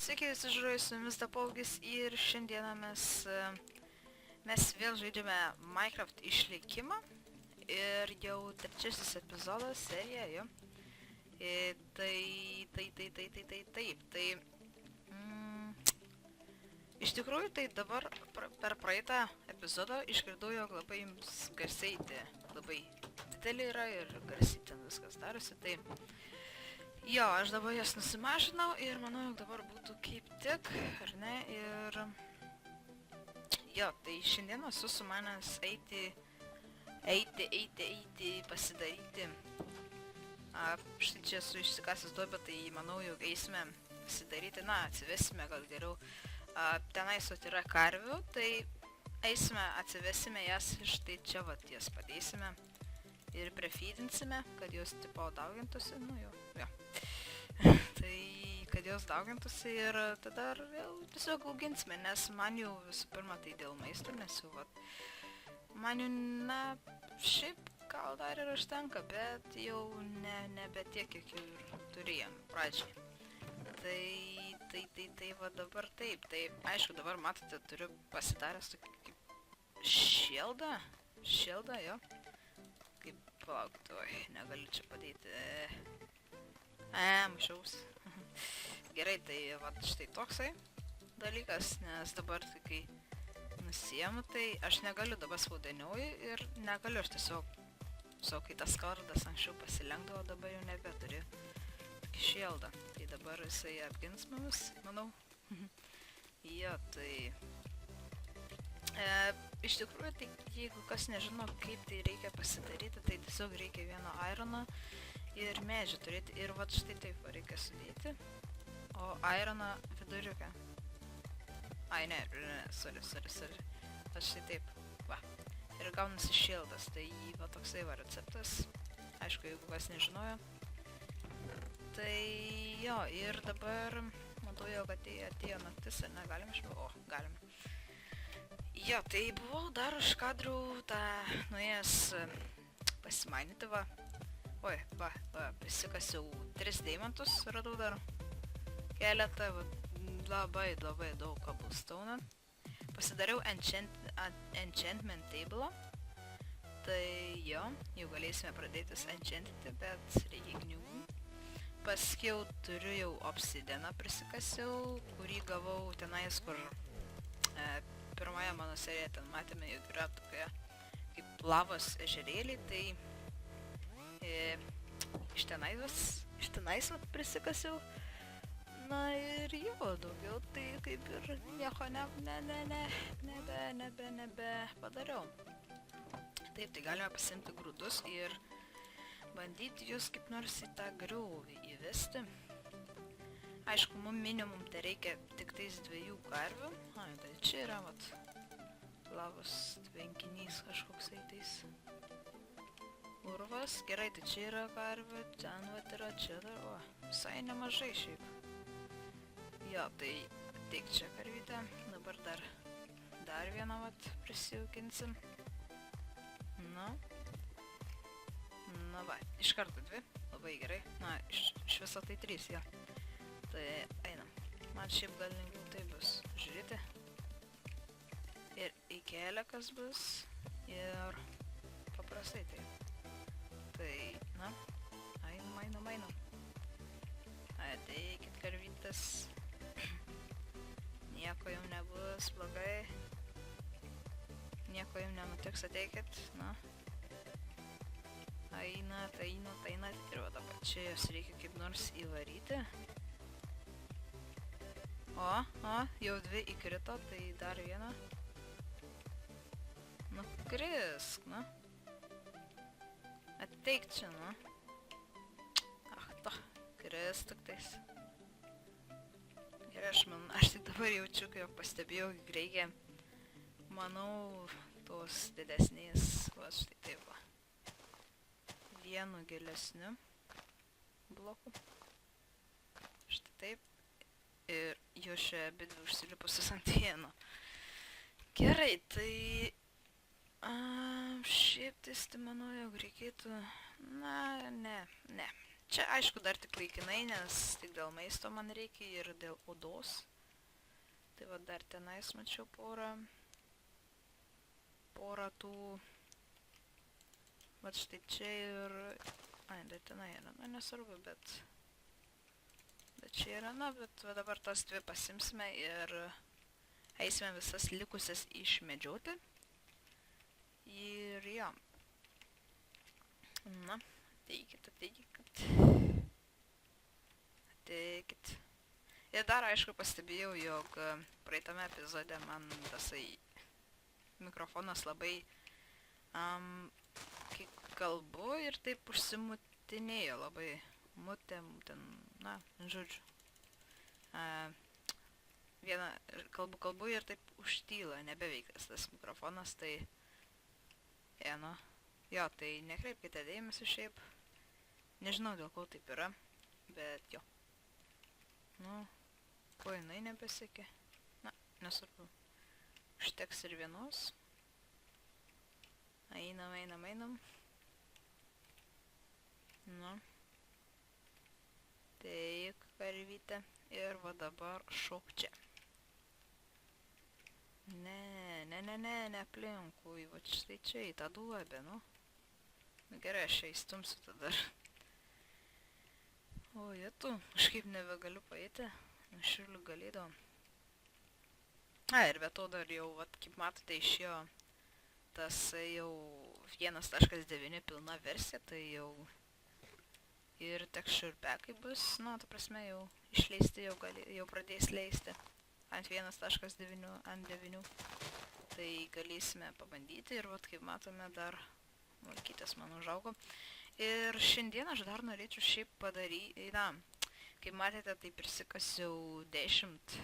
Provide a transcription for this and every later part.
Sveiki visi žiūrovai, su jumis Dapaugis ir šiandieną mes vėl žaidžiame Minecraft išlikimą ir jau trečiasis epizodas serija, jo. Iš tikrųjų, tai dabar per praeitą epizodą išgirdau, jog labai jums garsiai labai didelį yra ir garsiai ten viskas darosi, tai jo, aš dabar jas nusimažinau ir manau, jog dabar būtų kaip tik, ar ne, ir jo, tai šiandieną esu sumanęs eiti pasidaryti. Štai čia esu išsikasęs duobę, tai manau, jog eisime pasidaryti, na, atsivesime gal geriau. Tenais yra karvių, tai eisime, atsivesime jas ir štai čia vat jas padėsime ir prefeedinsime, kad jos tipo daugintųsi, nu jo. Tai kad jos daugintųsi ir tada jau tiesiog auginsime, nes man jau visų pirma tai dėl maisto, nes jau vat man jau, na, šiaip gal dar ir užtenka, bet jau nebe tiek, kiek jau ir turėjom pradžiai. Tai va dabar taip, tai aišku dabar matote, turiu pasidaręs tokį kaip šildą, jo. Kaip, palauk, negaliu čia padėti. Mušiaus. Gerai, tai va štai toksai dalykas, nes dabar tai kai nusiemu, tai aš negaliu dabar spaudeniauju ir negaliu aš tiesiog, kai tas kardas anksčiau pasilenkdavo, dabar jau nebeturiu tokį šildą. Tai dabar jisai apgins mumis, manau. Jo, tai iš tikrųjų, tai jeigu kas nežino, kaip tai reikia pasidaryti, tai tiesiog reikia vieno irono ir medžio turėti. Ir vat štai taip va reikia sudėti. O ironą viduriuką. Ai, ne, sorry. Vat štai taip, va. Ir gaunasi šildas, tai va toksai va receptas. Aišku, jeigu kas nežinojo. Tai jo, ir dabar matau jau, kad atėjo naktis, ar ne, galim išbuvau? O, galim. Jo, tai buvau dar už kadrų tą nuėjęs pasimainyti, va. Oi, va, prisikasiau 3 deimantus, radau dar keletą, labai daug cobblestone. Pasidariau enchantment table. Tai jo, jau galėsime pradėti enchantinti, bet reikia gniūgų. Paskiau turiu jau obsidianą prisikasiau, kurį gavau tenais, kur pirmoje mano serijoje ten matėme, jog yra tokia kaip lavos ežerėlį, tai iš tenais prisikasiau. Na ir jo, daugiau tai kaip ir nieko nebe padariau. Taip, tai galime pasimti grūdus ir bandyti jūs kaip nors į tą griovį įvesti. Aišku, mums minimum tai reikia tik tais 2 karvių. Ai, tai čia yra, vat, lavos tvenkinys kažkoksai tais. Urvas, gerai, tai čia yra karvių, ten vat yra, čia dar, o, visai nemažai šiaip. Jo, tai ateik čia karvytę, dabar dar vieną vat prisijaukinsim. Na va, iš karto 2, labai gerai, na, iš viso tai 3, jo. Tai einam, man šiaip gal lengviau tai bus, žiūrėti. Ir į kelią kas bus, ir paprastai taip. Tai, na, einam. Ateikit karvytas, nieko jau nebus blogai, nieko jau nenutiks, ateikit, na. Einat, ir va dabar čia jos reikia kaip nors įvaryti. O, jau 2 įkrito, tai dar vieną. Nu, krisk, na. Ateik čia, na. Ach, to, krisk tik tais. Ir aš tik dabar jaučiu, kai jau pastebėjau, reikia, manau, tos didesnės, va, štai taip va. Vienu gilesniu bloku. Štai taip. Ir jau šia abidvi užsilipusius ant vieno. Gerai, tai šiaip tai manau, jog reikėtų, na, ne. Čia aišku dar tik laikinai, nes tik dėl maisto man reikia ir dėl odos. Tai va dar tenais mačiau porą tų. Vat štai čia ir... Ai, dar tenai yra, na nesvarbu, bet čia yra, na, bet va dabar tas dvi pasimsime ir eisime visas likusias išmedžioti. Ir jo. Na, ateikit. Ir dar aišku pastebėjau, jog praeitame epizode man tasai mikrofonas labai kai kalbu ir taip užsimutinėjo labai. Na, žodžiu. Vieną kalbu ir taip užtyla, nebeveikas tas mikrofonas, tai... Jo, tai nekreipkite dėmesį šiaip. Nežinau, dėl ko taip yra, bet jo. Nu, ko jinai nepasiekė? Na, nesvarbu. Užteks ir vienos. Einam. Nu. Teik, karvytė. Ir va dabar šok čia. Ne aplinkui. Va štai čia į tą duobę, nu. Nu gerai, aš čia įstumsiu tada. O, tu, kažkaip nebegaliu paeiti. Anksčiau galėdavom. Ir be to dar jau, vat, kaip matote, išėjo tas jau 1.9 pilna versija, tai jau ir texture packai bus, nu, ta prasme, jau išleisti, jau pradės leisti ant 1.9, ant 9. Tai galėsime pabandyti ir, vat, kaip matome, dar malkytės man užaugo. Ir šiandien aš dar norėčiau šiaip padaryti, na, kaip matėte, tai prisikasiau 10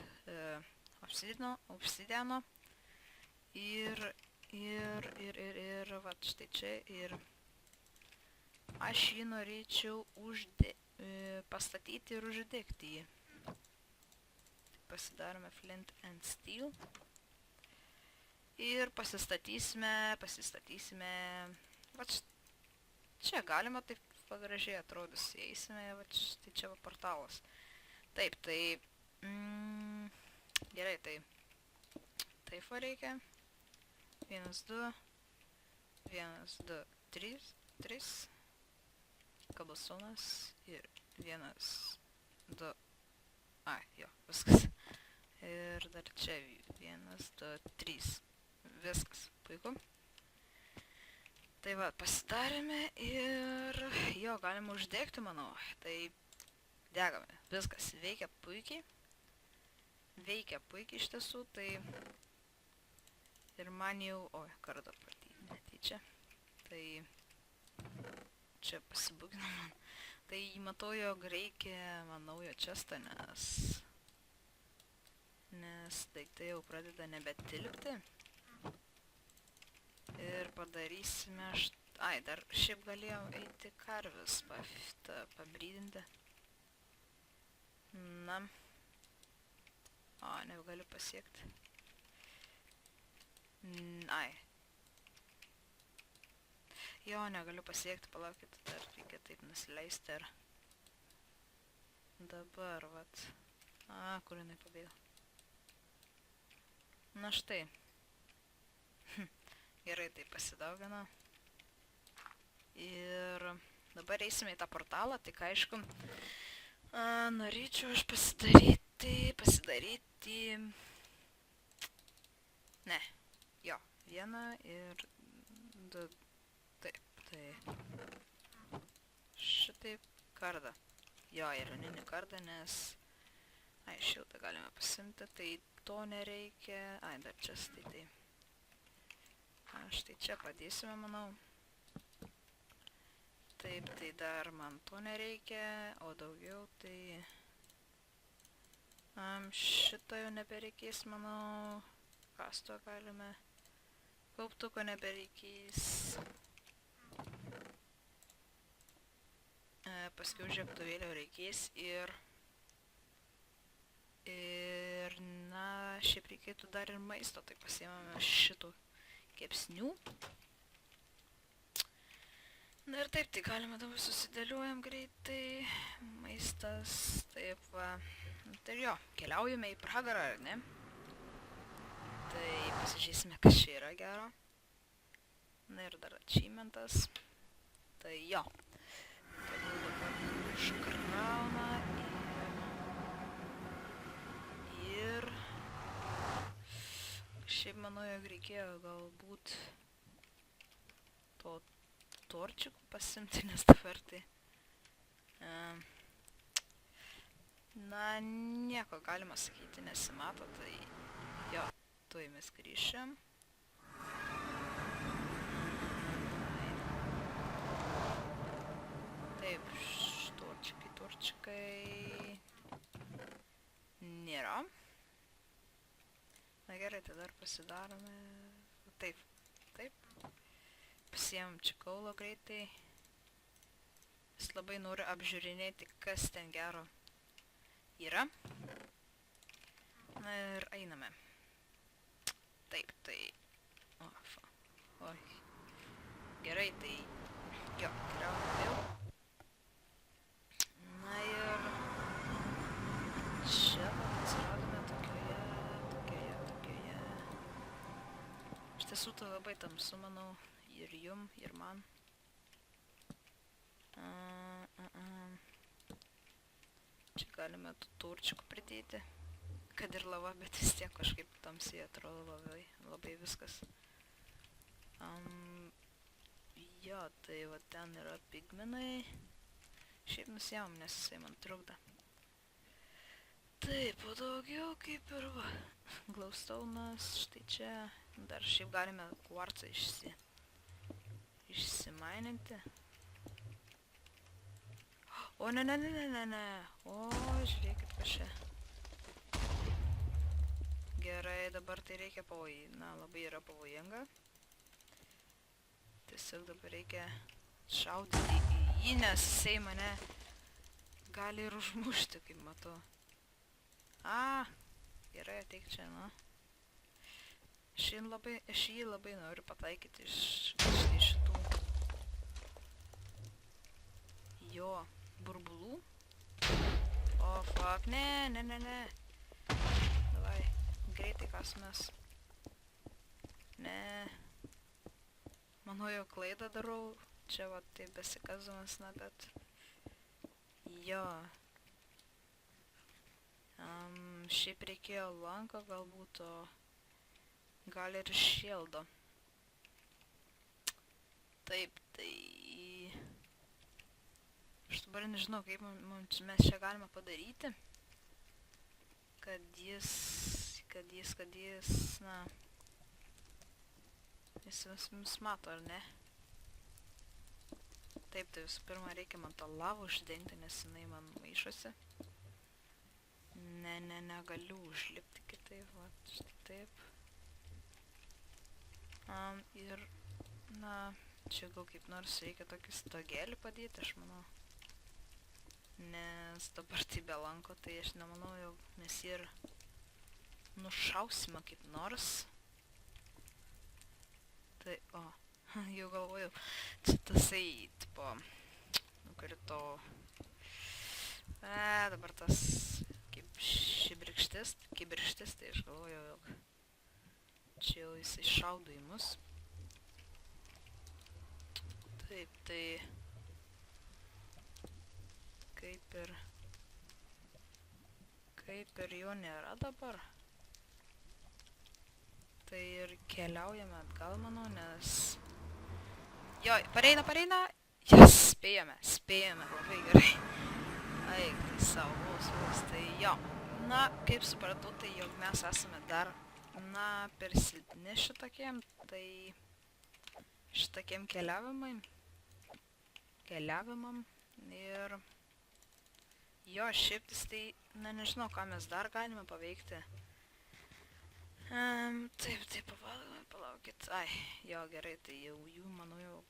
obsidiano ir vat štai čia ir aš jį norėčiau pastatyti ir uždegti jį. Tai pasidarome flint and steel ir pasistatysime, vat čia galima taip gražiai atrodys, eisime, vat štai čia va portalas. Taip, tai gerai, tai taip va reikia. 1, 2, 3 kabelstonas ir 1, 2, jo, viskas. Ir dar čia 1, 2, 3, viskas, puiku. Tai va, pasidarėme ir jo, galima uždegti, manau. Tai degame, viskas veikia puikiai. Veikia puikiai iš tiesų, tai ir man jau, kardą pratyti netyčia, tai čia pasibugino man. Tai matau, jog reikia man naujo često, nes daiktai jau pradeda nebetilpti. Ir padarysime, dar šiaip galėjau eiti karves pabrydinti. Na, negaliu pasiekti. Jo, negaliu pasiekti, palaukit, dar reikia taip nusileisti ir dabar, vat. Kur jinai pabėgo? Na štai. Gerai, tai pasidaugino. Ir dabar eisime į tą portalą, tik aišku, norėčiau aš pasidaryti, ne, jo, 1 ir 2, taip, tai šitaip kardą, jo, ironinį kardą, nes, šiltą galime pasimti, tai to nereikia, dar čia tai, štai čia padėsime, manau. Taip, tai dar man to nereikia, o daugiau tai šito jau nebereikės, manau. Kasto galime. Kauptuko nebereikės. Paskiau žiebtuvėlio reikės ir na, šiaip reikėtų dar ir maisto, tai pasiėmame šitų kepsnių. Na ir taip, tai galima dabar susidėliuojam greitai. Maistas, taip va. Tai jo, keliaujame į pragarą, ar ne? Tai pasižiūrėsime, kas čia yra gero. Na ir dar achievementas. Tai jo. Tegul dabar iškrauna ir... Šiaip manau, jog reikėjo galbūt to torčikų pasimti, nes dabar tai... Na, nieko galima sakyti nesimato, tai jo, tuoj mes grįšim. Taip, torčikai... Nėra. Na gerai, tai dar pasidarome... Taip. Pasiemam čia kaulo greitai. Jis labai nori apžiūrinėti, kas ten gero yra. Na ir einame. Taip, tai... Oi. Gerai, tai... Jo, keliaujame vėl. Na ir... Čia atsiradome tokioje... Iš tiesų tai labai tamsu, manau, ir jum, ir man. Čia galime tų turčikų pridėti, kad ir lava, bet vis tiek kažkaip tamsiai atrodo labai viskas. Jo, tai va ten yra pigmenai. Šiaip nusijaum, nes jisai man trukda. Taip, o daugiau kaip ir va. Glaustaunas, štai čia. Dar šiaip galime kvarcą išsimaininti. O, ne. O, žiūrėkit, kas čia. Gerai, dabar tai reikia labai yra pavojinga. Tiesiog dabar reikia šaudyti į jį, nes jisai mane gali ir užmušti, kaip matau. Gerai, ateik čia, na. Aš jį labai noriu pataikyti iš šitų jo burbulų. O, fuck, ne. Davai, greitai kasmės. Ne. Manau, jau klaidą darau. Čia va taip besikasdamas, na, bet... Jo. Šiaip reikėjo lanko galbūt, o... Gal ir šildo. Taip, tai... Aš dabar nežinau, kaip mes čia galime padaryti. Kad jis, na... Jis mus mato, ar ne? Taip, tai visų pirma reikia man tą lavą uždengti, nes jinai man maišosi. Ne, negaliu užlipti kitaip, va, štai taip. Ir, na, čia gal kaip nors reikia tokį stogėlį padėti, aš manau. Nes dabar tai be lanko, tai aš nemanau, jog mes ir nušausime kaip nors. Tai, jau galvoju, čia tasai, tipo, nukrito, dabar tas kaip šibirkštis, tai aš galvoju, jog čia jau jisai šaudo į mus. Taip, tai kaip ir jo nėra dabar. Tai ir keliaujame atgal, manau, nes... Jo, pareina! Yes, spėjome, labai gerai. Ai, tai savos, tai jo. Na, kaip supratau, tai jog mes esame dar, na, per silpni šitokiem, tai šitokiem keliavimam ir jo, šiaip tai, na, nežinau, ką mes dar galime paveikti. Taip, tai palaukit, jo, gerai, tai jau jų, manau, jau,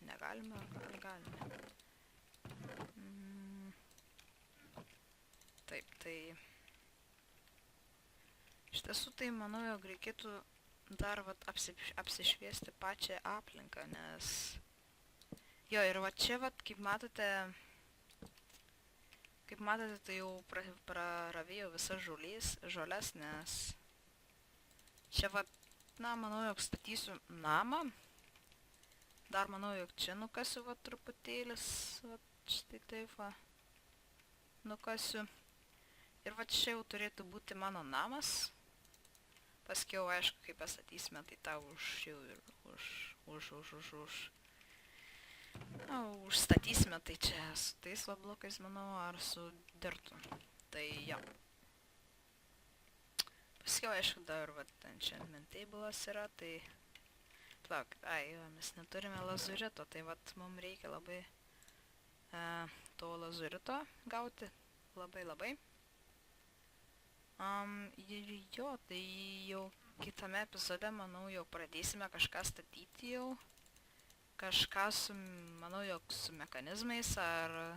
negalime, ar galime? Taip, tai, iš tiesų, tai, manau, jog reikėtų dar, vat, apsišviesti pačią aplinką, nes Jo, ir va čia, va, kaip matote, tai jau praravėjau visas žolės, nes čia, va, na, manau, jog statysiu namą. Dar manau, jog čia nukasiu, va, truputėlis, va, štai taip, va, nukasiu. Ir va čia jau turėtų būti mano namas. Paskiau, aišku, kai pastatysime, tai tą užstatysime, tai čia su tais va blokais, manau, ar su dirtu. Tai jo. Paskiau, aišku, dar, va, ten čia tables yra, tai... Plauk, mes neturime lazurito, tai va, mums reikia labai to lazurito gauti. Labai. Ir jo, tai jau kitame epizode, manau, jau pradėsime kažką statyti jau. Kažką manau, jog su mechanizmais, ar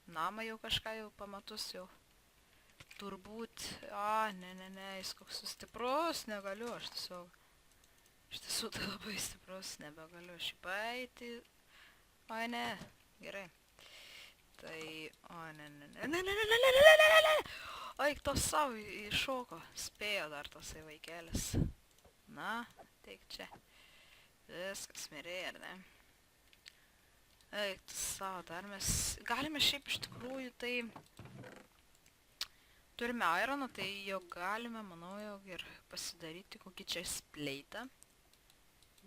namą jau kažką jau pamatus jau. Turbūt, ne, jis koks stiprus, negaliu, aš tiesiog tai labai stiprus, nebegaliu šiaip eiti. Oi, ne, gerai. Tai, ne. Oi, tos savo iššoko, spėjo dar tasai vaikelis. Na, teik čia. Viskas mirė, ar ne? Eik, savo, dar mes galime šiaip iš tikrųjų, tai... Turime ironą, tai jau galime, manau, jau ir pasidaryti kokį čia spleitą.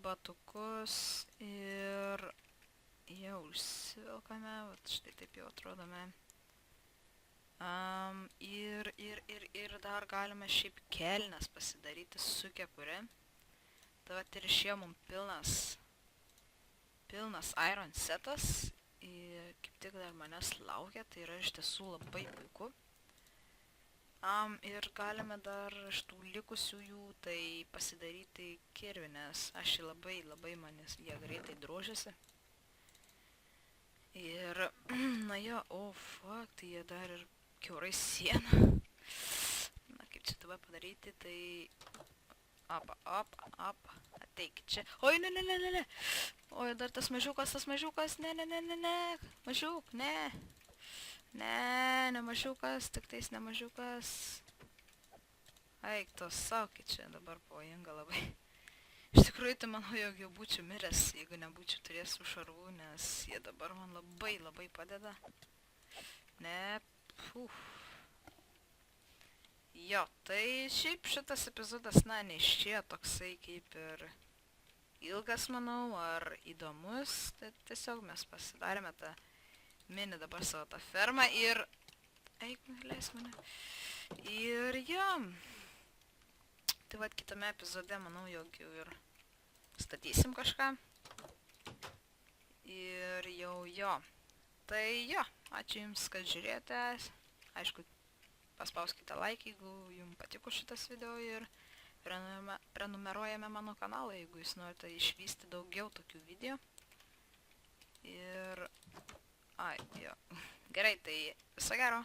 Batukus ir... Jau užsivilkame, vat štai taip jau atrodome. Ir dar galime šiaip kelnes pasidaryti su kepure. Tai vat ir išėjo mums pilnas iron setas. Ir kaip tik dar manęs laukia, tai yra iš tiesų labai puiku. Ir galime dar iš tų likusiųjų tai pasidaryti kirvį, nes aš labai manęs jie greitai drožiasi. Ir, na jo, fuck, tai jie dar ir kiaurai sieną. Na, kaip čia tave padaryti, tai... Op, ateik čia. Oi, ne. Oi, dar tas mažiukas, ne. Mažiuk, ne. Ne mažiukas, tik tais ne mažiukas. Eik, tos saukiai čia dabar pavojinga labai. Iš tikrųjų, tai manau, jog jau būčiau miręs, jeigu nebūčiau turėjęs su šarvų, nes jie dabar man labai padeda. Ne, Jo, tai šiaip šitas epizodas, na, neišėjo toksai kaip ir ilgas, manau, ar įdomus. Tai tiesiog mes pasidarėme tą mini dabar savo tą fermą ir... Eik, leis mane. Ir jo. Tai vat kitame epizode, manau, jog jau ir statysim kažką. Ir jau jo. Tai jo, ačiū Jums, kad žiūrėjote. Aišku, paspauskite like, jeigu Jums patiko šitas video ir prenumeruojame mano kanalą, jeigu Jūs norite išvysti daugiau tokių video. Ir... jo. Gerai, tai viso gero.